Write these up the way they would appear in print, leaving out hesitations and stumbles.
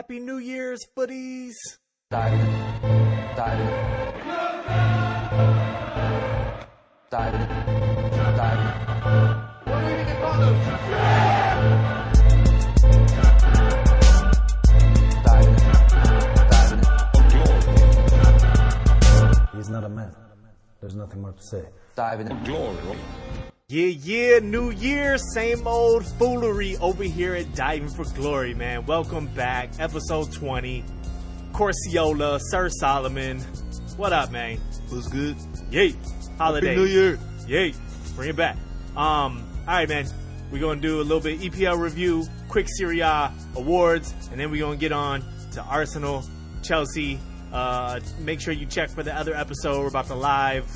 Happy New Year's, footies. Diving. Diving. Diving. Diving. We're leaving it follows. Diving. Diving. He's not a man. There's nothing more to say. Diving. Yeah, New Year, same old foolery over here at Diving for Glory, man. Welcome back, episode 20. Corciola, Sir Solomon. What up, man? What's good? Yay. Holiday. Happy New Year. Yay. Bring it back. All right, man. We're going to do a little bit EPL review, quick Serie A awards, and then we're going to get on to Arsenal, Chelsea. Make sure you check for the other episode. We're about to live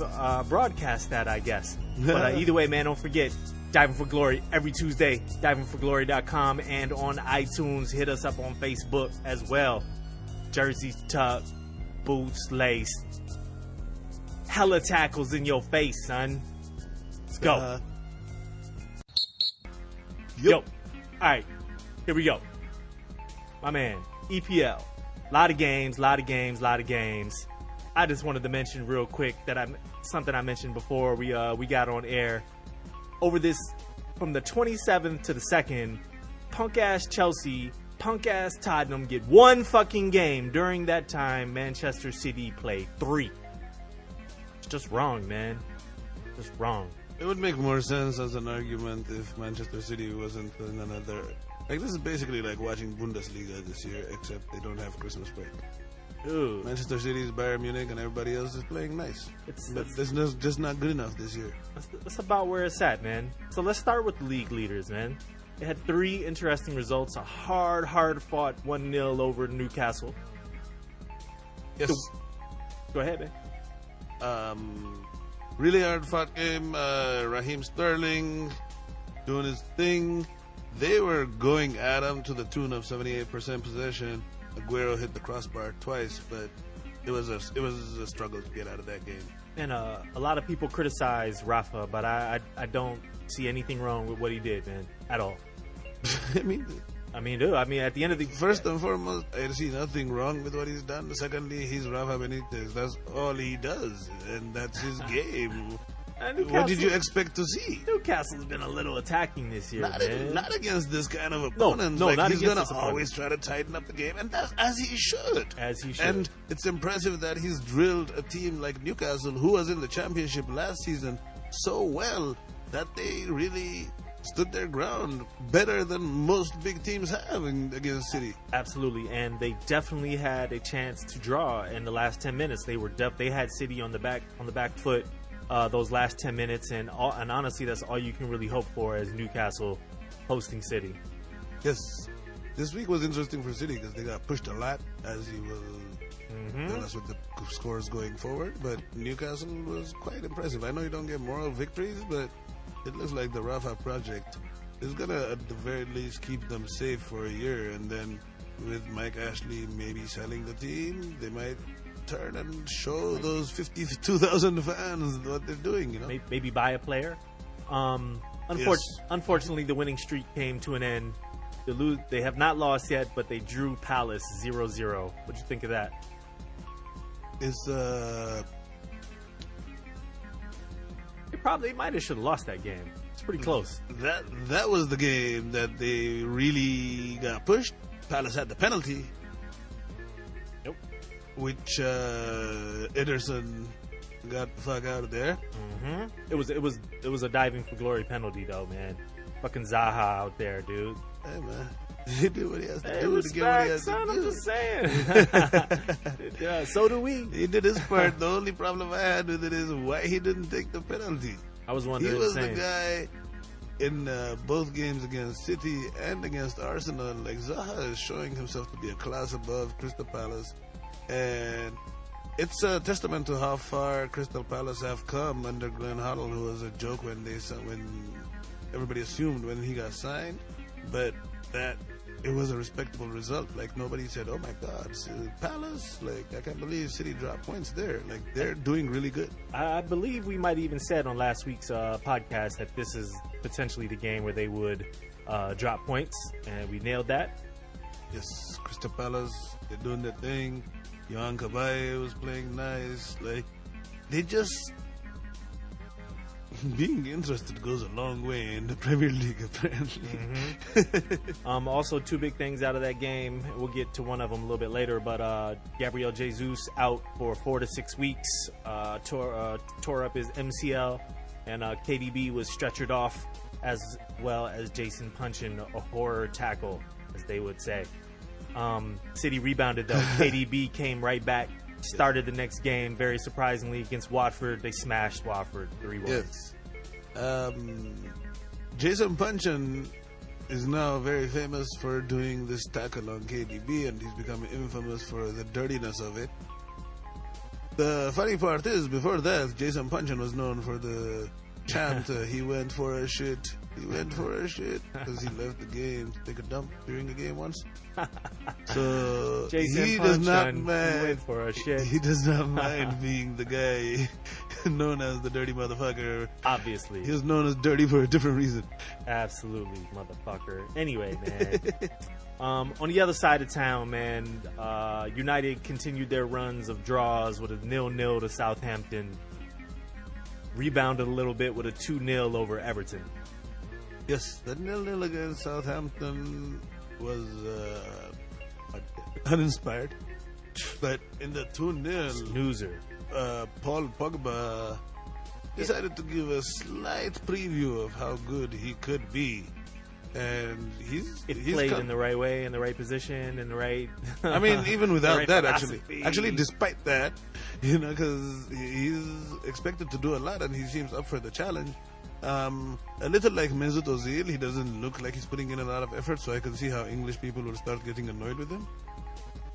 broadcast that, I guess. But either way, man, don't forget, Diving for Glory every Tuesday, divingforglory.com, and on iTunes. Hit us up on Facebook as well. Jerseys tucked, boots laced, hella tackles in your face, son. Let's go. Yo. All right, here we go. My man, EPL. Lot of games. I just wanted to mention real quick that something I mentioned before we got on air. Over this, from the 27th to the 2nd, punk-ass Chelsea, punk-ass Tottenham get one fucking game. During that time, Manchester City played 3. It's just wrong, man. Just wrong. It would make more sense as an argument if Manchester City wasn't in another... Like, this is basically like watching Bundesliga this year, except they don't have Christmas break. Ooh. Manchester City is Bayern Munich and everybody else is playing nice. But it's just not good enough this year. That's about where it's at, man. So let's start with the league leaders, man. They had 3 interesting results. A hard-fought 1-0 over Newcastle. Yes. Go ahead, man. Really hard-fought game. Raheem Sterling doing his thing. They were going at him to the tune of 78% possession. Aguero hit the crossbar twice, but it was a struggle to get out of that game. And a lot of people criticize Rafa, but I don't see anything wrong with what he did, man, at all. I mean, dude. I mean, at the end of the first and foremost, I see nothing wrong with what he's done. Secondly, he's Rafa Benitez. That's all he does, and that's his game. What did you expect to see? Newcastle's been a little attacking this year, man. Not against this kind of opponent. No, not he's against gonna this opponent. always try to tighten up the game, and that's as he should. And it's impressive that he's drilled a team like Newcastle, who was in the championship last season, so well that they really stood their ground better than most big teams have against City. Absolutely, and they definitely had a chance to draw in the last 10 minutes. They had City on the back foot. Those last 10 minutes, and honestly, that's all you can really hope for as Newcastle hosting City. Yes, this week was interesting for City because they got pushed a lot, as you will tell us with the scores going forward. But Newcastle was quite impressive. I know you don't get moral victories, but it looks like the Rafa project is gonna, at the very least, keep them safe for a year. And then with Mike Ashley maybe selling the team, they might turn and show those 52,000 fans what they're doing, you know? Maybe buy a player. Unfortunately, the winning streak came to an end. They have not lost yet, but they drew Palace 0-0. What'd you think of that? They might have should have lost that game. It's pretty close. That was the game that they really got pushed. Palace had the penalty. Which Ederson got the fuck out of there. It was a Diving for Glory penalty though, man. Fucking Zaha out there, dude. Hey man, he did what he has to do to get what he has to do. I'm just saying. Yeah, so do we. He did his part. The only problem I had with it is why he didn't take the penalty. I was wondering. He was the guy in both games against City and against Arsenal. Like, Zaha is showing himself to be a class above Crystal Palace. And it's a testament to how far Crystal Palace have come under Glenn Hoddle, who was a joke when everybody assumed when he got signed, but that it was a respectable result. Like, nobody said, "Oh my God, Palace!" Like, I can't believe City dropped points there. Like, they're doing really good. I believe we might even said on last week's podcast that this is potentially the game where they would drop points, and we nailed that. Yes, Crystal Palace, they're doing their thing. Yohan Cabaye was playing nice. Like, they just... Being interested goes a long way in the Premier League, apparently. Also, two big things out of that game. We'll get to one of them a little bit later, but Gabriel Jesus out for 4 to 6 weeks. Tore up his MCL, and KDB was stretchered off, as well as Jason Punchin, a horror tackle, as they would say. City rebounded, though. KDB came right back, started the next game, very surprisingly, against Watford. They smashed Watford 3-1. Yes. Jason Punchin is now very famous for doing this tackle on KDB, and he's becoming infamous for the dirtiness of it. The funny part is, before that, Jason Punchin was known for the chant, he went for a shit. He went for a shit because he left the game to take a dump during a game once. So Jason he does not Punchin, mind. he went for a shit. He does not mind being the guy known as the dirty motherfucker. Obviously. He was known as dirty for a different reason. Absolutely, motherfucker. Anyway, man. On the other side of town, man, United continued their runs of draws with a 0-0 to Southampton. Rebounded a little bit with a 2-0 over Everton. Yes, the 0-0 against Southampton was uninspired. But in the 2-0, Snoozer. Paul Pogba decided to give a slight preview of how good he could be. And he's Played in the right way, in the right position, in the right... I mean, even without right that, philosophy. actually, despite that, you know, because he's expected to do a lot and he seems up for the challenge. A little like Mesut Ozil, he doesn't look like he's putting in a lot of effort, so I can see how English people will start getting annoyed with him.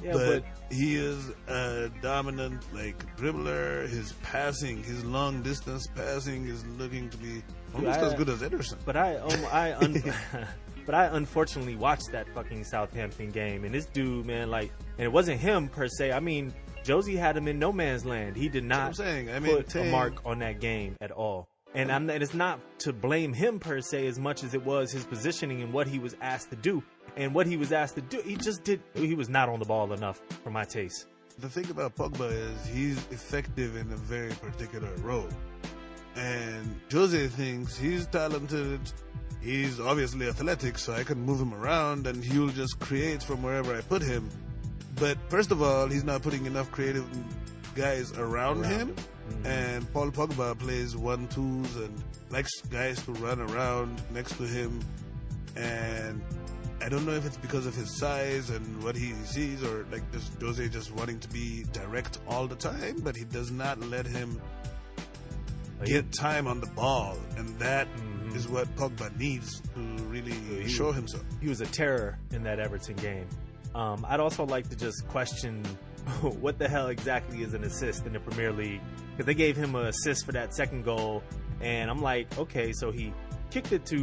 Yeah, but he is a dominant, like, dribbler. His passing, his long distance passing is looking to be almost as good as Ederson. But I unfortunately watched that fucking Southampton game, and this dude, man, like, and it wasn't him per se. I mean, Josie had him in no man's land. He did not put a mark on that game at all. And it's not to blame him per se as much as it was his positioning and what he was asked to do. And what he was asked to do, he was not on the ball enough for my taste. The thing about Pogba is he's effective in a very particular role. And Jose thinks he's talented, he's obviously athletic, so I can move him around and he'll just create from wherever I put him. But first of all, he's not putting enough creative guys around him. And Paul Pogba plays 1-2s and likes guys to run around next to him. And I don't know if it's because of his size and what he sees, or like just Jose just wanting to be direct all the time, but he does not let him get time on the ball, and that is what Pogba needs to really show himself. He was a terror in that Everton game. I'd also like to just question what the hell exactly is an assist in the Premier League, because they gave him an assist for that second goal, and I'm like, okay, so he kicked it to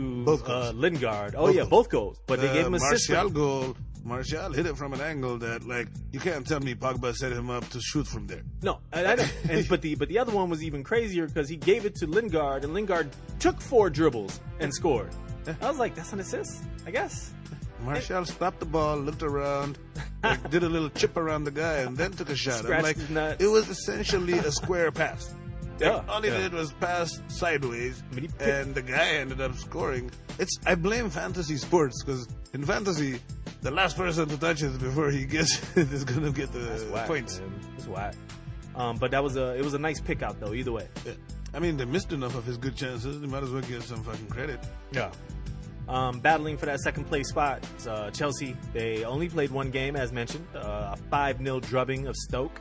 Lingard. Both goals. But they gave him a assist. Martial hit it from an angle that, like, you can't tell me Pogba set him up to shoot from there. No, but the other one was even crazier because he gave it to Lingard, and Lingard took 4 dribbles and scored. I was like, that's an assist, I guess. Martial stopped the ball, looked around, like, did a little chip around the guy, and then took a shot. I'm like, it was essentially a square pass. All he did was pass sideways, and the guy ended up scoring. I blame fantasy sports, because in fantasy, the last person to touch it before he gets it is going to get the points. That's whack. But it was a nice pick out, though, either way. Yeah. I mean, they missed enough of his good chances. They might as well give some fucking credit. Yeah. Battling for that second place spot is Chelsea. They only played one game, as mentioned, a 5-0 drubbing of Stoke.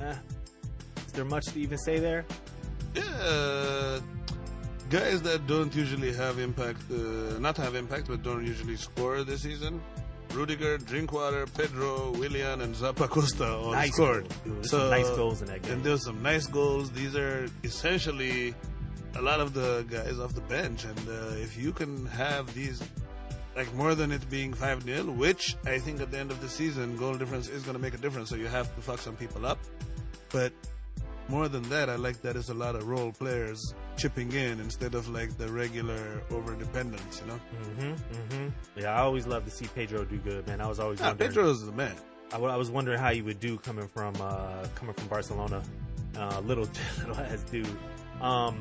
Is there much to even say there? Yeah, guys that don't usually have impact, but don't usually score this season. Rudiger, Drinkwater, Pedro, Willian, and Zappacosta all scored. There's some nice goals in that game. And there's some nice goals. These are essentially a lot of the guys off the bench. And if you can have these, like, more than it being 5-0, which I think at the end of the season, goal difference is going to make a difference. So you have to fuck some people up. But more than that, I like that it's a lot of role players chipping in instead of like the regular over dependence, you know. Yeah, I always love to see Pedro do good, man. I was always wondering. Pedro's the man. I was wondering how he would do coming from Barcelona. Little ass dude.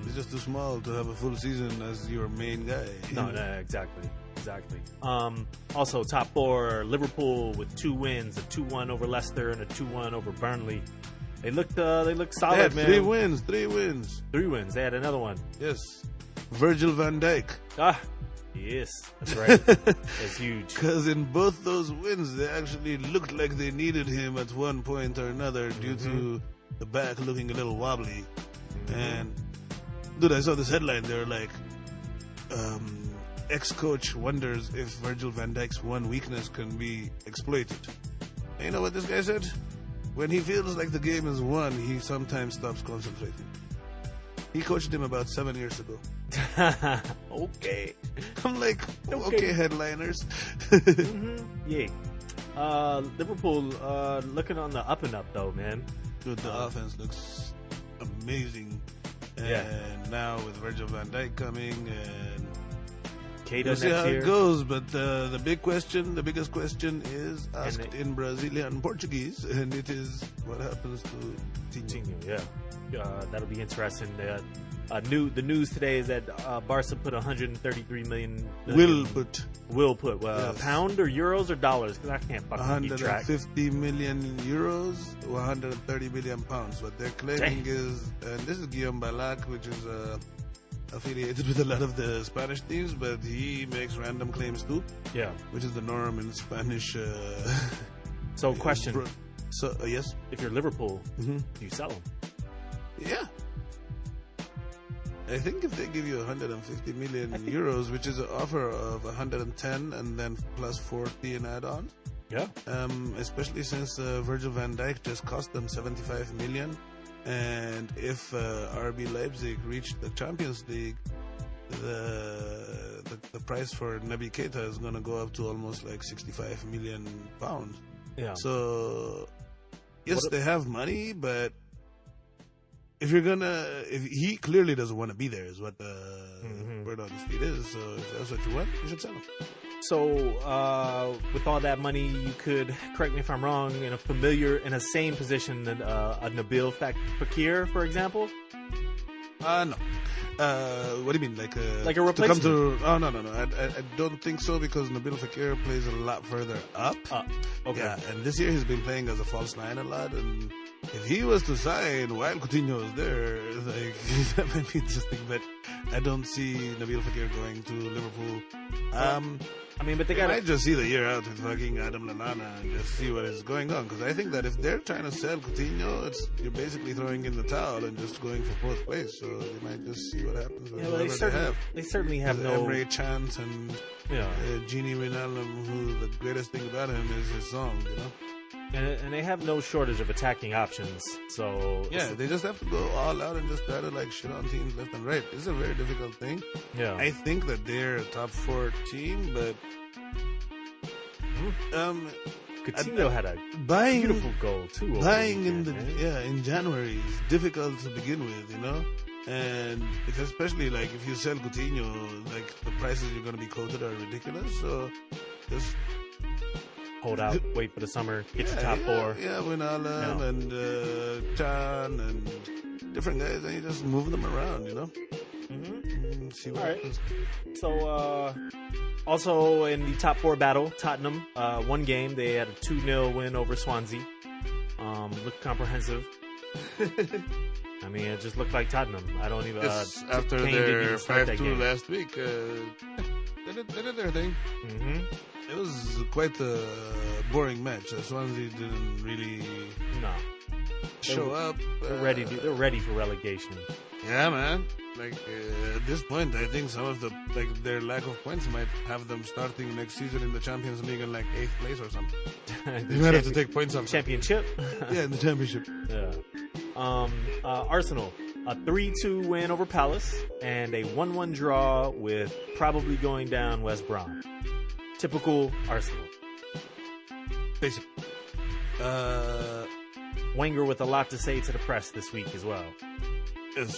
He's just too small to have a full season as your main guy. No, exactly. Also, top four: Liverpool with 2 wins, a 2-1 over Leicester and a 2-1 over Burnley. They looked solid, They had man. 3 wins. 3 wins. 3 wins. They had another one. Yes. Virgil van Dijk. Yes, that's right. That's huge. Because in both those wins, they actually looked like they needed him at one point or another due to the back looking a little wobbly. And, dude, I saw this headline. They were like, ex-coach wonders if Virgil van Dijk's one weakness can be exploited. And you know what this guy said? When he feels like the game is won, he sometimes stops concentrating. He coached him about 7 years ago. Okay. I'm like, okay headliners. Yay. Liverpool looking on the up and up, though, man. Dude, the offense looks amazing. And now with Virgil van Dijk coming, and Keita we'll see how next year. it goes. But the biggest question is asked in Brazilian Portuguese, and it is what happens to Tinho. Yeah. That'll be interesting. The news today is that Barca put 133 million. Will put yes. Pound or euros or dollars? Because I can't fucking keep track. 150 million euros, 130 million pounds. What they're claiming is, and this is Guillaume Ballack, which is affiliated with a lot of the Spanish teams, but he makes random claims too. Yeah, which is the norm in Spanish. So, question. Yes, if you're Liverpool, do you sell them? Yeah. I think if they give you 150 million euros, which is an offer of 110 and then plus 40 in add-ons. Yeah. Especially since Virgil van Dijk just cost them 75 million. And if RB Leipzig reached the Champions League, the price for Naby Keita is going to go up to almost like 65 million pounds. Yeah. So, yes, they have money, but if he clearly doesn't want to be there, is what the word on the street is. So if that's what you want, you should sell him. So with all that money, you could, correct me if I'm wrong, in a same position than a Nabil Fekir, for example. No. What do you mean, like a replacement? No. I don't think so, because Nabil Fekir plays a lot further up. Okay. Yeah, and this year he's been playing as a false nine a lot, and if he was to sign while Coutinho is there, like, that might be interesting. But I don't see Nabil Fekir going to Liverpool. But they might just see the year out with fucking Adam Lallana and just see what is going on. Because I think that if they're trying to sell Coutinho, you're basically throwing in the towel and just going for fourth place. So they might just see what happens. They certainly have no Emre Chant and Gini Wijnaldum, who the greatest thing about him is his song, you know. And they have no shortage of attacking options. So they just have to go all out and just try to like shit on teams left and right. It's a very difficult thing. Yeah, I think that they're a top 4 team, but Coutinho had a beautiful goal too. Buying in January is difficult to begin with, you know. And especially like if you sell Coutinho, like the prices you're going to be quoted are ridiculous. So just hold out, wait for the summer, get your top 4. Yeah, Wijnaldum and Chan and different guys, and you just move them around, you know. See what happens. So, also in the top 4 battle, Tottenham, one game, they had a 2-0 win over Swansea. Looked comprehensive. I mean, it just looked like Tottenham. I don't even... after their 5-2 last week, they did their thing. It was quite a boring match. Swansea didn't really show up. They're ready for relegation. Yeah, man. Like at this point, I think some of their lack of points might have them starting next season in the Champions League in like 8th place or something. They might have to take points off. Championship. Yeah, in the championship. Yeah. Arsenal, a 3-2 win over Palace and a 1-1 draw with probably going down West Brom. Typical Arsenal. Basically. Wenger with a lot to say to the press this week as well.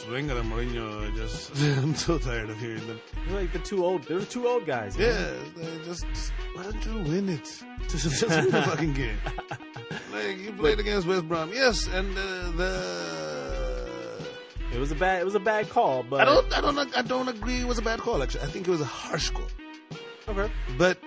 Wenger and Mourinho, just I'm so tired of hearing them. They're like they're the two old guys. Man. Yeah, they just why don't you win it? Just win the fucking game. Like you played against West Brom, yes, and It was a bad call, but I don't agree it was a bad call. Actually, I think it was a harsh call. okay. But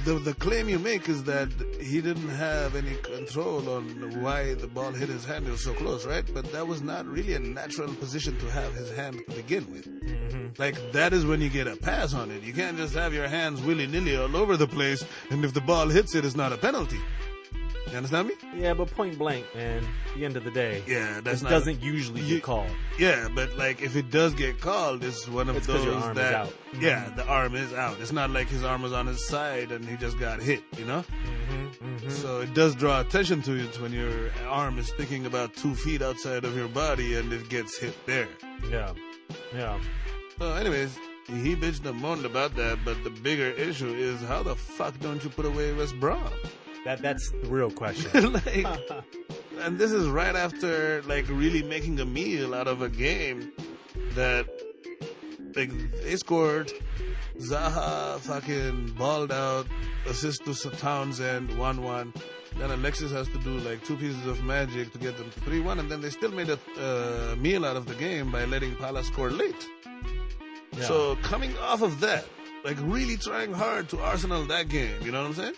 the claim you make is that he didn't have any control on why the ball hit his hand. It was so close, right? But that was not really a natural position to have his hand to begin with. Mm-hmm. Like, that is when you get a pass on it. You can't just have your hands willy-nilly all over the place, and if the ball hits it, it's not a penalty. You understand me? Yeah, but point blank, man. At the end of the day, Yeah, that's it not... doesn't usually get called. Yeah, but like if it does get called, it's one of It's 'cause those your arm is that out. yeah, the arm is out. It's not like his arm was on his side and he just got hit, you know. So it does draw attention to it when your arm is sticking about 2 feet outside of your body and it gets hit there. Yeah, yeah. So, anyways, he bitched and moaned about that, but the bigger issue is how the fuck don't you put away West Brom? That's the real question. Like, and this is right after like really making a meal out of a game that like they scored, Zaha fucking balled out, assist to Townsend, 1-1. Then Alexis has to do like 2 pieces of magic to get them to 3-1, and then they still made a meal out of the game by letting Palace score late. Yeah. So coming off of that, like really trying hard to Arsenal that game, you know what I'm saying?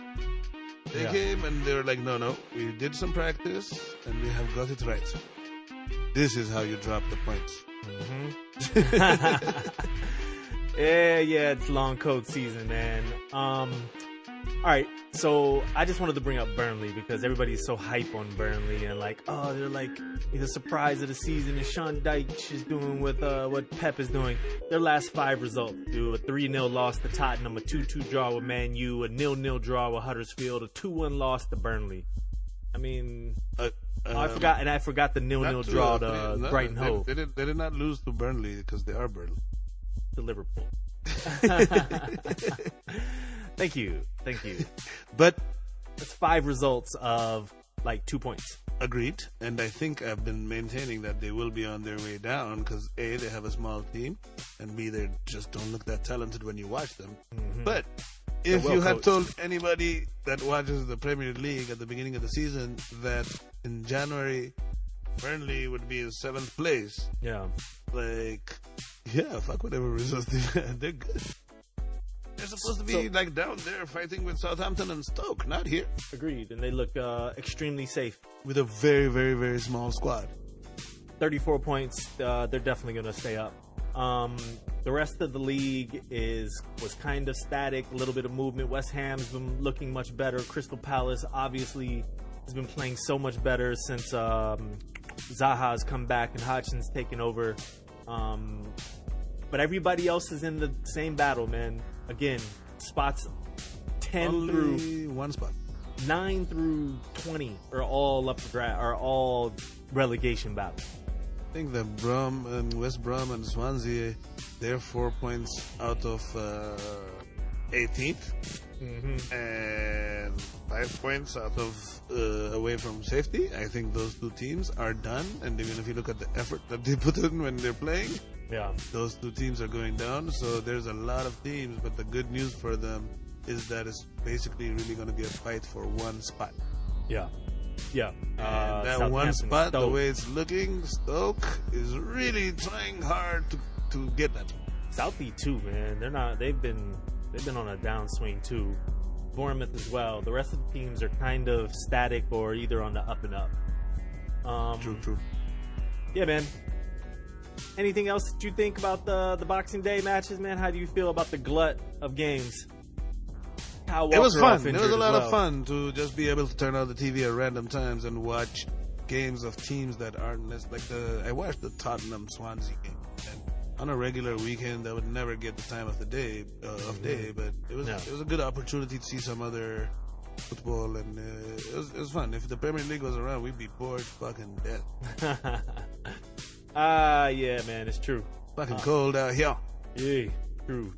They came and they were like, no, we did some practice and we have got it right. This is how you drop the points. Yeah, it's long coat season, man. All right, so I just wanted to bring up Burnley because everybody's so hype on Burnley and like, oh, they're like the surprise of the season is Sean Dyche is doing with what Pep is doing. Their last 5 results, dude: a 3-0 loss to Tottenham, a 2-2 draw with Man U, a 0-0 draw with Huddersfield, a 2-1 loss to Burnley. I mean, I forgot the 0-0 draw to Brighton Hove. They did not lose to Burnley because they are Burnley. To Liverpool. Thank you. But that's 5 results of like 2 points. agreed, and I think I've been maintaining that they will be on their way down because A, they have a small team, and B, they just don't look that talented when you watch them. But if you had told anybody that watches the Premier League at the beginning of the season that in January Burnley would be in 7th place, like, yeah, fuck whatever results they had. They're good. They're supposed to be like down there fighting with Southampton and Stoke, not here. Agreed, and they look extremely safe. With a very, very, very small squad. 34 points, they're definitely going to stay up. The rest of the league was kind of static, a little bit of movement. West Ham's been looking much better. Crystal Palace obviously has been playing so much better since Zaha's come back and Hodgson's taken over. But everybody else is in the same battle, man. Again, spots 10 Only through one spot. 9 through 20 are all up for are all relegation battles. I think that Brum and West Brom and Swansea, they're 4 points out of 18th, and 5 points out of away from safety. I think those two teams are done, and even if you look at the effort that they put in when they're playing, those two teams are going down. So there's a lot of teams, but the good news for them is that it's basically really going to be a fight for one spot. And that one spot, Stoke. The way it's looking, Stoke is really trying hard to get that. Southie too, man. They're not. They've been on a downswing too. Bournemouth as well. The rest of the teams are kind of static or either on the up and up. True. Yeah, man. Anything else that you think about the Boxing Day matches, man? How do you feel about the glut of games? It was fun. It was a lot of fun to just be able to turn on the TV at random times and watch games of teams that aren't like I watched the Tottenham Swansea game, and on a regular weekend I would never get the time of the day but it was a good opportunity to see some other football, and it was fun. If the Premier League was around, we'd be bored fucking death. Yeah, man, it's true. Fucking cold out here. Yeah, true.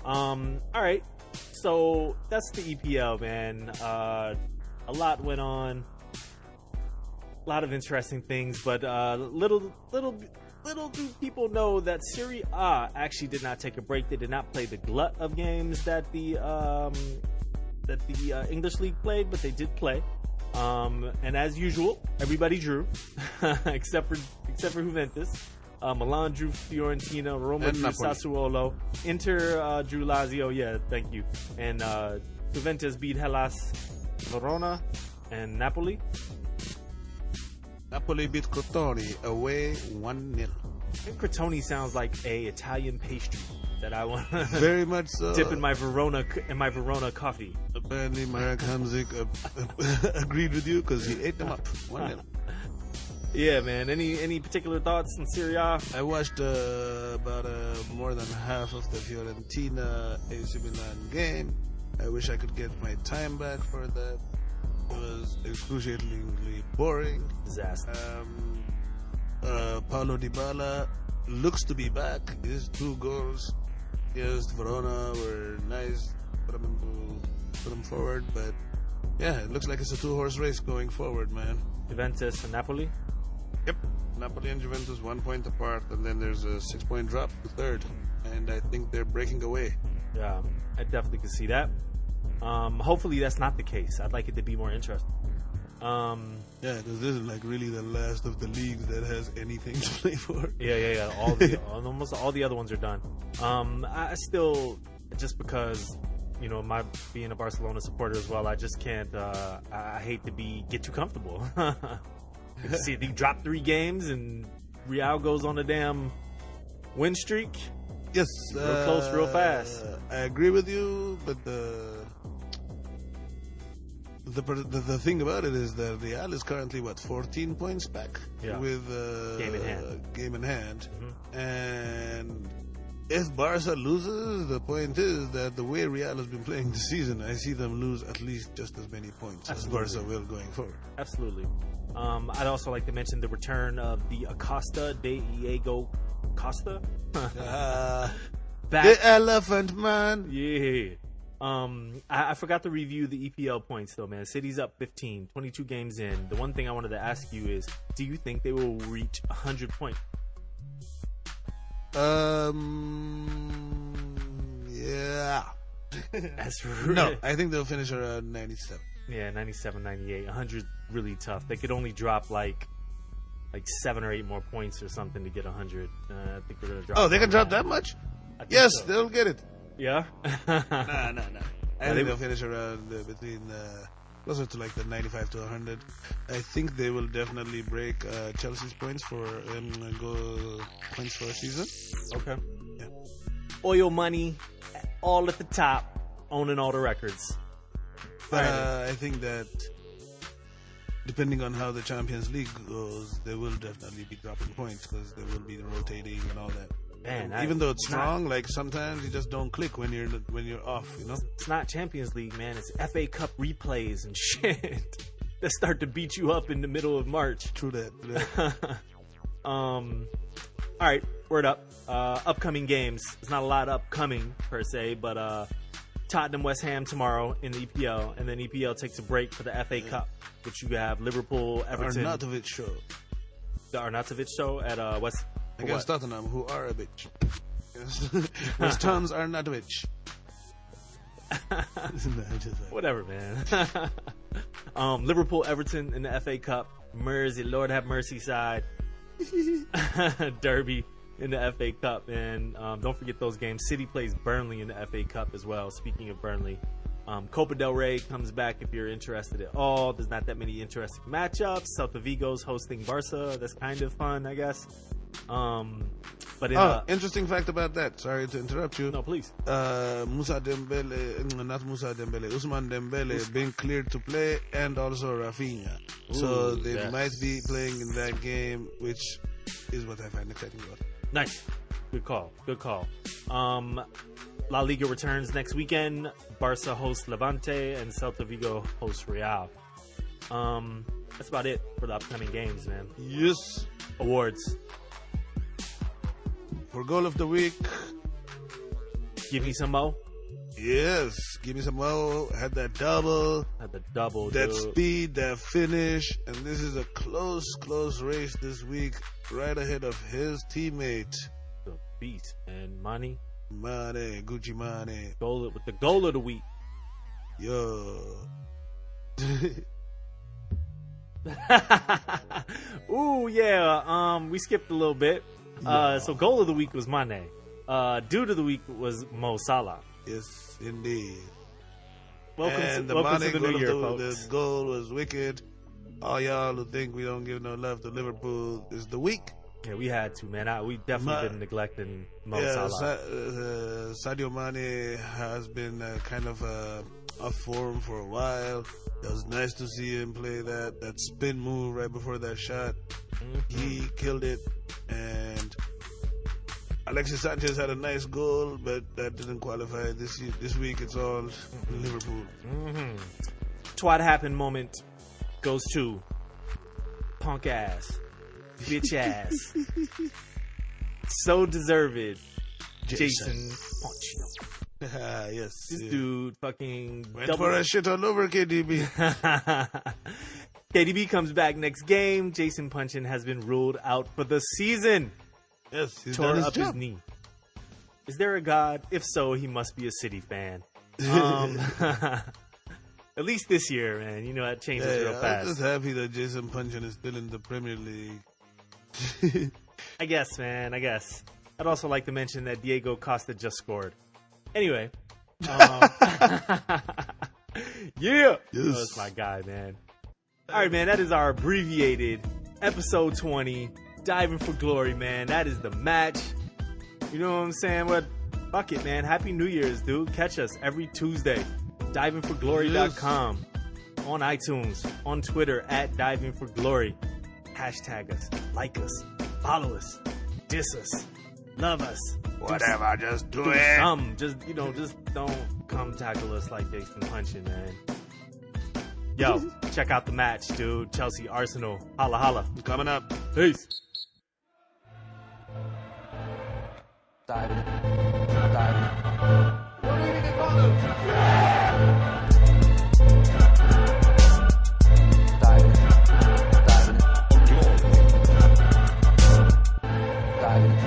All right. So that's the EPL, man. A lot went on. lot of interesting things, but little do people know that Serie A actually did not take a break. They did not play the glut of games that the English league played, but they did play. And as usual, everybody drew, except for Juventus. Milan drew Fiorentina, Roma drew Napoli. Sassuolo, Inter drew Lazio. Yeah, thank you. And Juventus beat Hellas Verona and Napoli. Napoli beat Crotone away 1-0. I think Crotone sounds like a Italian pastry that I want to Very much so. dip in my Verona coffee. Apparently, Marek Hamzik agreed with you because he ate them up 1-0. Yeah, man. Any particular thoughts on Serie A? I watched about more than half of the Fiorentina AC Milan game. I wish I could get my time back for that. It was excruciatingly boring. Disaster. Paulo Dybala looks to be back. His 2 goals against Verona were nice. Put him forward, but yeah, it looks like it's a 2-horse race going forward, man. Juventus and Napoli. Yep, Napoli and Juventus 1 point apart, and then there's a 6-point drop to third, and I think they're breaking away. Yeah, I definitely could see that. Hopefully that's not the case. I'd like it to be more interesting. Yeah, because this is like really the last of the leagues that has anything to play for. Yeah. Almost all the other ones are done. I still, just because, you know, my being a Barcelona supporter as well, I just can't. I hate to get too comfortable. You see, they drop 3 games and Real goes on a damn win streak. Yes, Real close, real fast. I agree with you, but the thing about it is that Real is currently 14 points back with game in hand. Mm-hmm. And if Barca loses, the point is that the way Real has been playing this season, I see them lose at least just as many points as Barca will going forward. Absolutely. I'd also like to mention the return of the Acosta, Diego Costa. The Elephant Man. Yeah. I forgot to review the EPL points though, man. City's up 15, 22 games in. The one thing I wanted to ask you is, do you think they will reach 100 points? Yeah. That's really... No, I think they'll finish around 97. Yeah, 97, 98. 100 really tough. They could only drop like 7 or 8 more points or something to get 100. I think they're gonna drop. Oh, they can drop that much? Yes, so. They'll get it. Yeah. Nah. I think they'll finish around between closer to like the 95 to 100. I think they will definitely break Chelsea's points for goal points for a season. Okay. Yeah. Oil money, all at the top, owning all the records. But I think that depending on how the Champions League goes, they will definitely be dropping points because they will be rotating and all that. Man, even though it's strong, like sometimes you just don't click when you're off, you know. It's not Champions League, man. It's FA Cup replays and shit that start to beat you up in the middle of March. True that. All right, word up. Upcoming games. There's not a lot upcoming per se, but Tottenham, West Ham tomorrow in the EPL, and then EPL takes a break for the FA Cup, which you have Liverpool, Everton. Arnautovic show. The Arnautovic show at West. Against Tottenham, who are a bitch. West Ham's Arnautovic. Whatever, man. Liverpool, Everton in the FA Cup. Mersey, Lord have mercy side. Derby in the FA Cup. And don't forget those games. City plays Burnley in the FA Cup as well. Speaking of Burnley. Copa del Rey comes back if you're interested at all. There's not that many interesting matchups. Celta Vigo's hosting Barca. That's kind of fun, I guess. But interesting fact about that. Sorry to interrupt you. No, please. Usman Dembele being cleared to play, and also Rafinha. So they might be playing in that game, which is what I find exciting about it. Nice. Good call. La Liga returns next weekend. Barca hosts Levante and Celta Vigo hosts Real. That's about it for the upcoming games, man. Yes. Awards. For goal of the week, Give me some more. Yes, give me some more. Had that double, Had the double, that dude. speed, that finish, and this is a close race this week, right ahead of his teammate, The beast, man. Money. Mane, Gucci Mane. Goal with the goal of the week. Yo. Ooh, yeah. We skipped a little bit. So goal of the week was Mane. Dude of the week was Mo Salah. Yes, indeed. Welcome And to the the Mane new year, goal, folks. the goal was wicked. All y'all who think we don't give no love to Liverpool is the weak. Yeah, we had to, man. We definitely been neglecting Mo Salah. Sadio Mane has been kind of off form for a while. It was nice to see him play that spin move right before that shot. He killed it, and Alexis Sanchez had a nice goal, but that didn't qualify this week. It's all Liverpool. Twat happen moment goes to punk ass, bitch ass, so deserved, Jason Ponchino. Yes. This dude fucking Went for a shit all over KDB. KDB comes back next game. Jason Punchin has been ruled out for the season. Yes, he's Tore done his up his job. knee. Is there a God? If so, he must be a City fan. At least this year, man. You know, that changes real I'm fast. just happy that Jason Punchin is still in the Premier League. I guess, man. I guess. I'd also like to mention that Diego Costa just scored. Anyway. Yeah. Yes. That's my guy, man. All right, man. That is our abbreviated episode 20. Diving for Glory, man. That is the match. You know what I'm saying? What? Fuck it, man. Happy New Year's, dude. Catch us every Tuesday. DivingForGlory.com. On iTunes. On Twitter at DivingForGlory. Hashtag us. Like us. Follow us. Diss us. Love us. Whatever, just do Do it. some. Just don't come tackle us like Jason Punchin, man. Yo, check out the match, dude. Chelsea, Arsenal. Holla, holla. Coming up. Peace. Diving. Diving. What do you think it follows? Diving. Diving. Diving. Diving.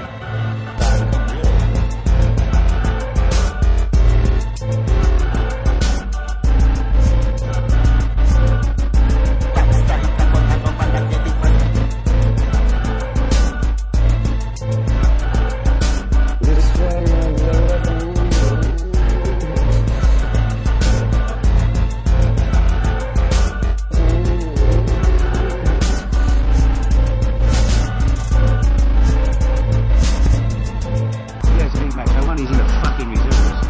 You guys think back, I want these in the fucking reserves.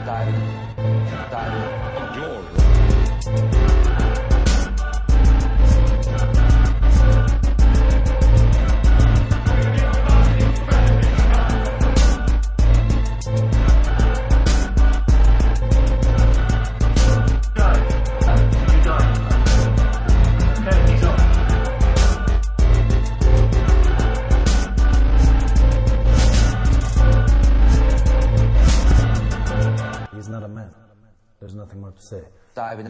Diving. Diving. He's not a man. There's nothing more to say. Diving.